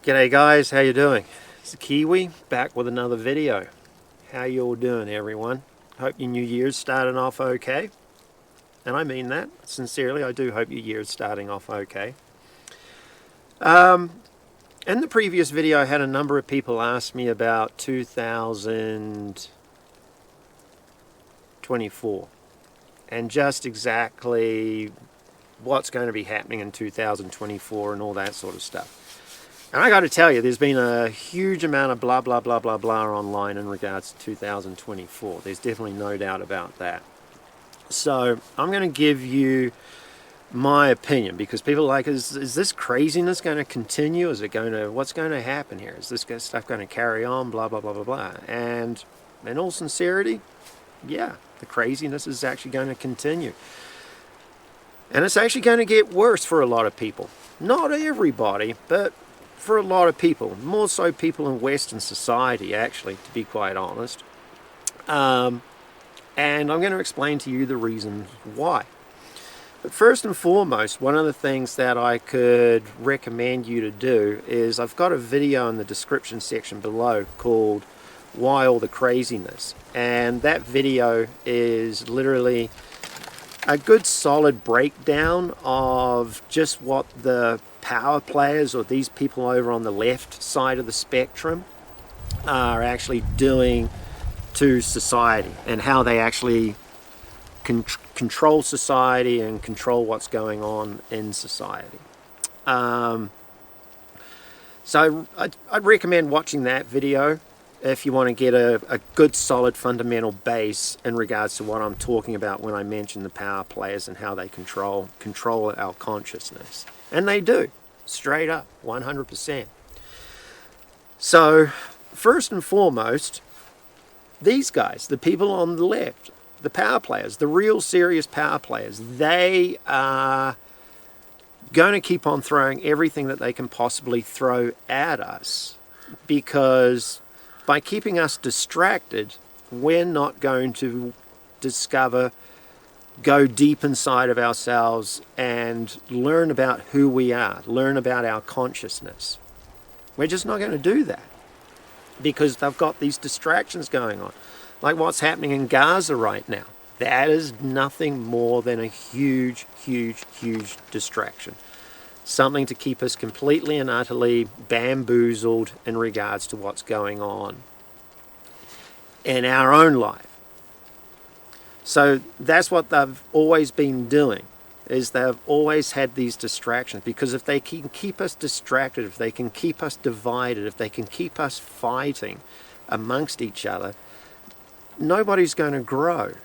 G'day guys, how you doing? It's Kiwi back with another video. How you all doing, everyone? Hope your new year's starting off okay. And I mean that sincerely. I do hope your year's starting off okay. In the previous video, I had a number of people ask me about 2024 and just exactly what's going to be happening in 2024 and all that sort of stuff. And I got to tell you, there's been a huge amount of blah, blah, blah, blah, blah online in regards to 2024. There's definitely no doubt about that. So I'm going to give you my opinion, because people are like, is this craziness going to continue? Is it going to, what's going to happen here? Is this stuff going to carry on? Blah, blah, blah, blah, blah. And in all sincerity, yeah, the craziness is actually going to continue. And it's actually going to get worse for a lot of people. Not everybody, but for a lot of people, more so people in Western society, actually, to be quite honest. And I'm going to explain to you the reasons why. But first and foremost, one of the things that I could recommend you to do is, I've got a video in the description section below called Why All the Craziness. And that video is literally a good solid breakdown of just what the power players, or these people over on the left side of the spectrum, are actually doing to society, and how they actually control society and control what's going on in society. So I'd recommend watching that video if you want to get a good solid fundamental base in regards to what I'm talking about when I mention the power players and how they control our consciousness. And they do, straight up, 100%. So first and foremost, these guys, the people on the left, the power players, the real serious power players, they are going to keep on throwing everything that they can possibly throw at us, because by keeping us distracted, we're not going to go deep inside of ourselves and learn about who we are, learn about our consciousness. We're just not going to do that, because they've got these distractions going on. Like what's happening in Gaza right now. That is nothing more than a huge, huge, huge distraction. Something to keep us completely and utterly bamboozled in regards to what's going on in our own life. So that's what they've always been doing, is they've always had these distractions, because if they can keep us distracted, if they can keep us divided, if they can keep us fighting amongst each other, nobody's going to grow.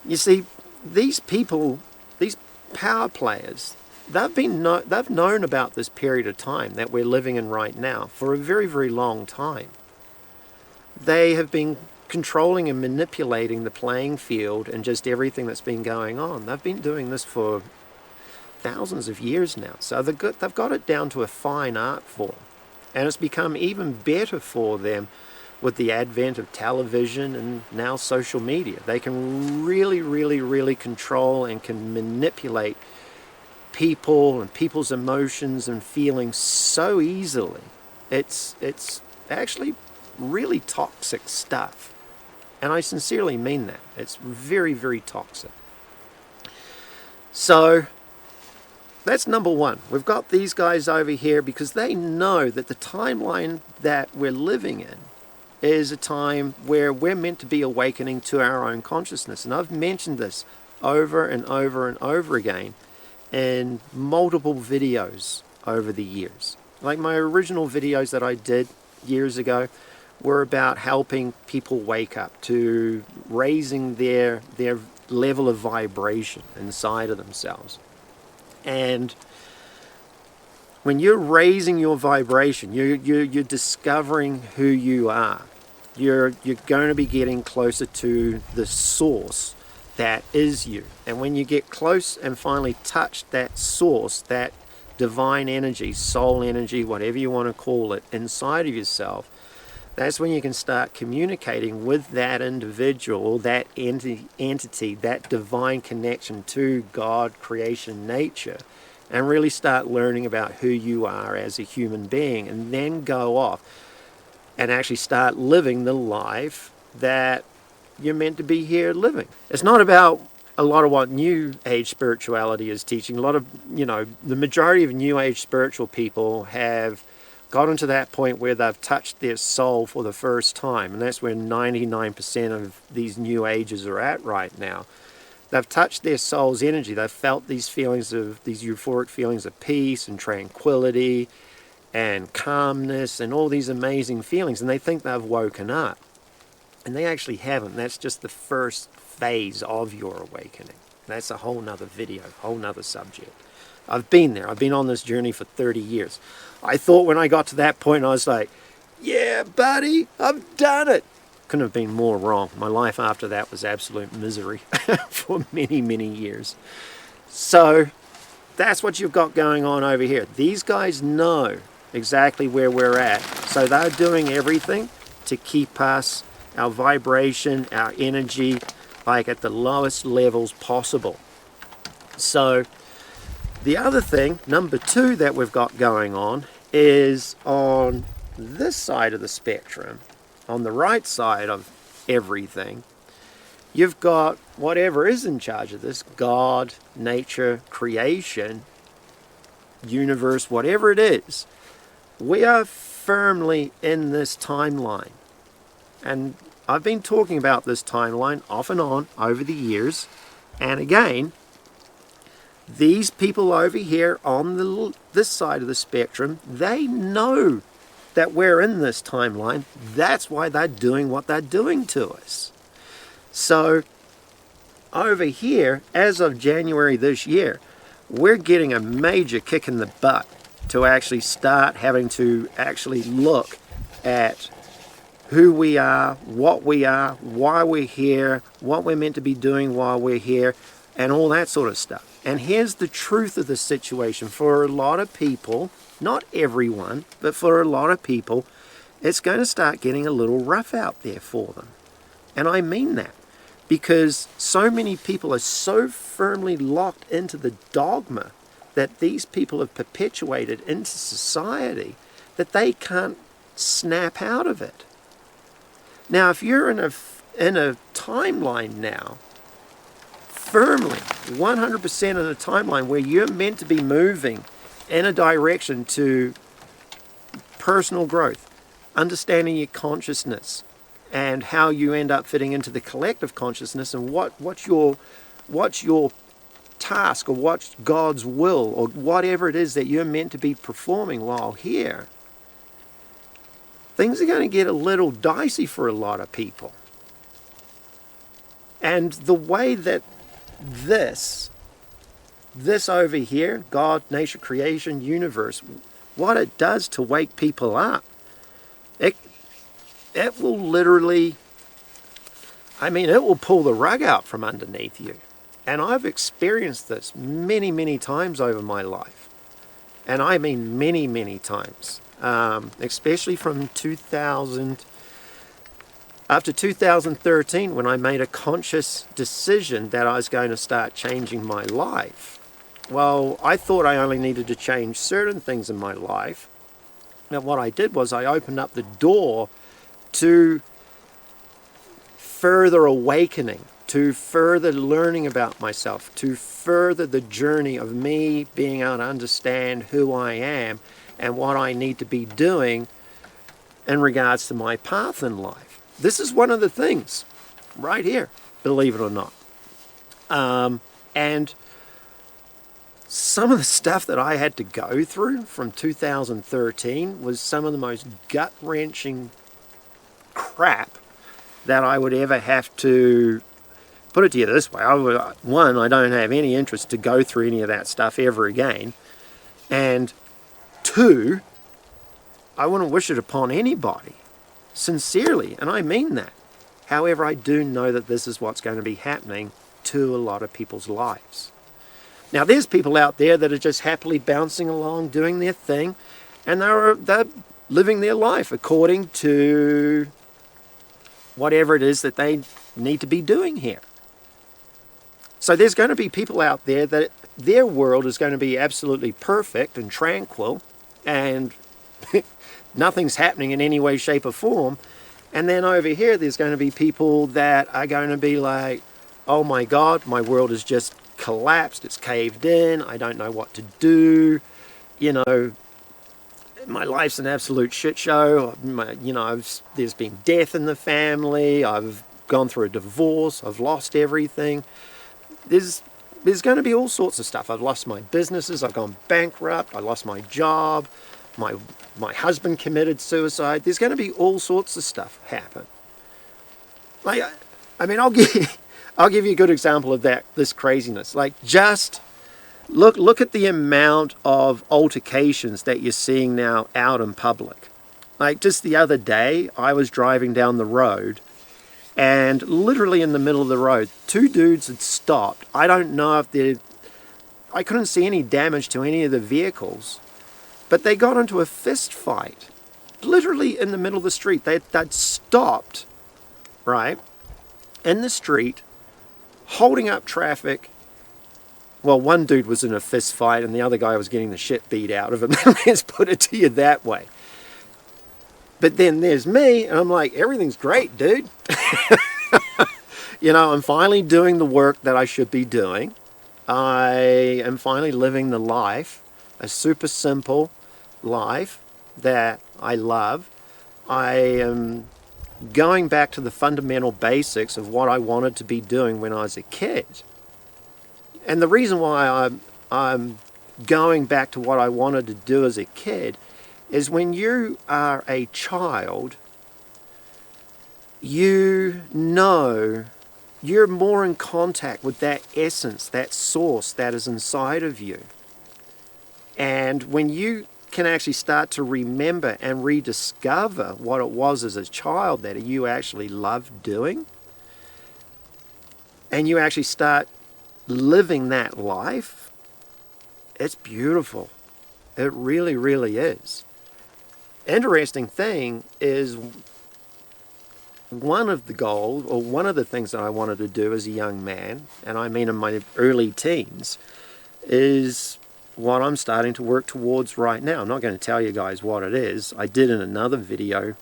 You see, these people, these power players, they've known about this period of time that we're living in right now for a very, very long time. They have been controlling and manipulating the playing field and just everything that's been going on. They've been doing this for thousands of years now. So they've got it down to a fine art form. And it's become even better for them with the advent of television and now social media. They can really, really, really control and can manipulate people and people's emotions and feelings so easily. It's actually really toxic stuff. And I sincerely mean that. It's very, very toxic. So that's number one. We've got these guys over here because they know that the timeline that we're living in is a time where we're meant to be awakening to our own consciousness. And I've mentioned this over and over and over again in multiple videos over the years. Like my original videos that I did years ago were about helping people wake up to raising their level of vibration inside of themselves. And when you're raising your vibration, you're discovering who you are. You're going to be getting closer to the source that is you. And when you get close and finally touch that source, that divine energy, soul energy, whatever you want to call it, inside of yourself, that's when you can start communicating with that individual, that entity, that divine connection to God, creation, nature, and really start learning about who you are as a human being, and then go off and actually start living the life that you're meant to be here living. It's not about a lot of what New Age spirituality is teaching. A lot of, the majority of New Age spiritual people have gotten to that point where they've touched their soul for the first time, and that's where 99% of these New Ages are at right now. They've touched their soul's energy. They've felt these euphoric feelings of peace and tranquility and calmness and all these amazing feelings, and they think they've woken up. And they actually haven't. That's just the first phase of your awakening. That's a whole nother video, whole nother subject. I've been there. I've been on this journey for 30 years. I thought when I got to that point, I was like, yeah, buddy, I've done it. Couldn't have been more wrong. My life after that was absolute misery for many, many years. So that's what you've got going on over here. These guys know exactly where we're at. So they're doing everything to keep us, our vibration, our energy, like at the lowest levels possible. So the other thing, number 2, that we've got going on is on this side of the spectrum, on the right side of everything, you've got whatever is in charge of this, God, nature, creation, universe, whatever it is. We are firmly in this timeline. And I've been talking about this timeline off and on over the years. And again, these people over here on this side of the spectrum, they know that we're in this timeline. That's why they're doing what they're doing to us. So over here, as of January this year, we're getting a major kick in the butt to actually start having to actually look at who we are, why we're here, what we're meant to be doing while we're here, and all that sort of stuff. And here's the truth of the situation. For a lot of people, not everyone, but for a lot of people, it's going to start getting a little rough out there for them. And I mean that, because so many people are so firmly locked into the dogma that these people have perpetuated into society that they can't snap out of it. Now, if you're in a timeline now, firmly, 100% in a timeline where you're meant to be moving in a direction to personal growth, understanding your consciousness and how you end up fitting into the collective consciousness, and what's your task, or what's God's will, or whatever it is that you're meant to be performing while here, things are going to get a little dicey for a lot of people. And the way that this over here, God, nature, creation, universe, what it does to wake people up, it will literally, it will pull the rug out from underneath you. And I've experienced this many, many times over my life. And I mean many, many times. Especially from 2000, after 2013, when I made a conscious decision that I was going to start changing my life. Well, I thought I only needed to change certain things in my life. Now, what I did was I opened up the door to further awakening, to further learning about myself, to further the journey of me being able to understand who I am and what I need to be doing in regards to my path in life. This is one of the things right here, believe it or not. And some of the stuff that I had to go through from 2013 was some of the most gut-wrenching crap that I would ever have to, put it to you this way, one, I don't have any interest to go through any of that stuff ever again. And 2, I wouldn't wish it upon anybody, sincerely, and I mean that. However, I do know that this is what's going to be happening to a lot of people's lives. Now, there's people out there that are just happily bouncing along, doing their thing, and they're living their life according to whatever it is that they need to be doing here. So there's going to be people out there that their world is going to be absolutely perfect and tranquil, and nothing's happening in any way, shape, or form. And then over here, there's going to be people that are going to be like, oh my God, my world has just collapsed, it's caved in, I don't know what to do, you know, my life's an absolute shit show, there's been death in the family, I've gone through a divorce, I've lost everything. There's going to be all sorts of stuff. I've lost my businesses, I've gone bankrupt, I lost my job, my husband committed suicide. There's going to be all sorts of stuff happen. Like, I mean, I'll give you a good example of this craziness. Like, just look at the amount of altercations that you're seeing now out in public. Like, just the other day, I was driving down the road, and literally in the middle of the road, two dudes had stopped. I don't know if I couldn't see any damage to any of the vehicles, but they got into a fist fight, literally in the middle of the street. They'd stopped, right, in the street, holding up traffic. Well, one dude was in a fist fight, and the other guy was getting the shit beat out of him. Let's put it to you that way. But then there's me, and I'm like, everything's great, dude. I'm finally doing the work that I should be doing. I am finally living the life, a super simple life that I love. I am going back to the fundamental basics of what I wanted to be doing when I was a kid. And the reason why I'm going back to what I wanted to do as a kid is when you are a child, you're more in contact with that essence, that source that is inside of you. And when you can actually start to remember and rediscover what it was as a child that you actually loved doing, and you actually start living that life, it's beautiful. It really, really is. Interesting thing is, one of the goals, or one of the things that I wanted to do as a young man, and I mean in my early teens, is what I'm starting to work towards right now. I'm not going to tell you guys what it is. I did in another video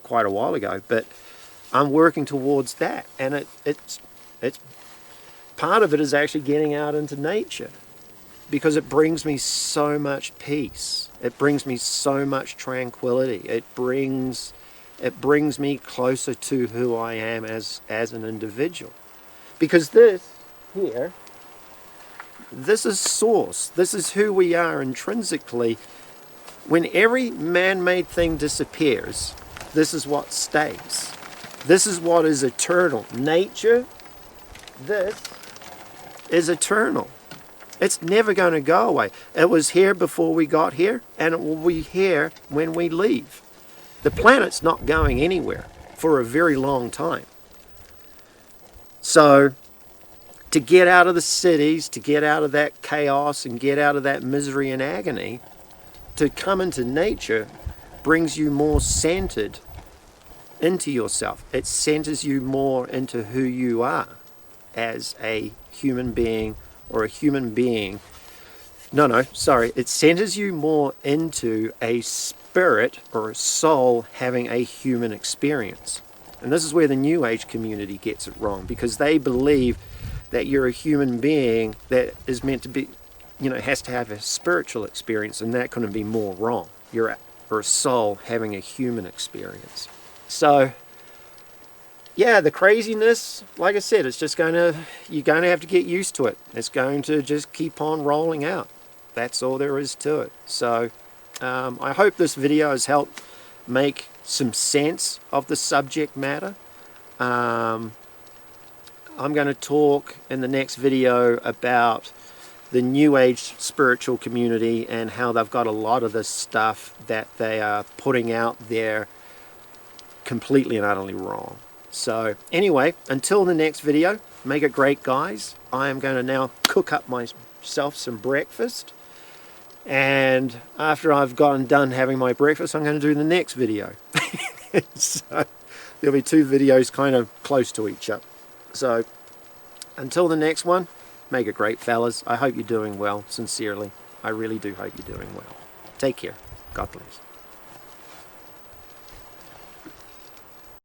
quite a while ago, but I'm working towards that, and it's part of it is actually getting out into nature, because it brings me so much peace. It brings me so much tranquility. It brings me closer to who I am as an individual. Because this here, this is source. This is who we are intrinsically. When every man-made thing disappears, this is what stays. This is what is eternal. Nature, this is eternal. It's never going to go away. It was here before we got here, and it will be here when we leave. The planet's not going anywhere for a very long time. So, to get out of the cities, to get out of that chaos and get out of that misery and agony, to come into nature brings you more centered into yourself. It centers you more into who you are as a human being, or a human being. It centers you more into a spirit or a soul having a human experience. And this is where the New Age community gets it wrong, because they believe that you're a human being that is meant to be, has to have a spiritual experience, and that couldn't be more wrong. You're a soul having a human experience. So, yeah, the craziness, like I said, you're going to have to get used to it. It's going to just keep on rolling out. That's all there is to it. So, I hope this video has helped make some sense of the subject matter. I'm going to talk in the next video about the New Age spiritual community and how they've got a lot of this stuff that they are putting out there completely and utterly wrong. So anyway, until the next video, make it great, guys. I am going to now cook up myself some breakfast, and after I've gotten done having my breakfast, I'm going to do the next video. So there'll be two videos kind of close to each other. So until the next one, Make it great, fellas. I hope you're doing well, sincerely. I really do hope you're doing well. Take care. God bless.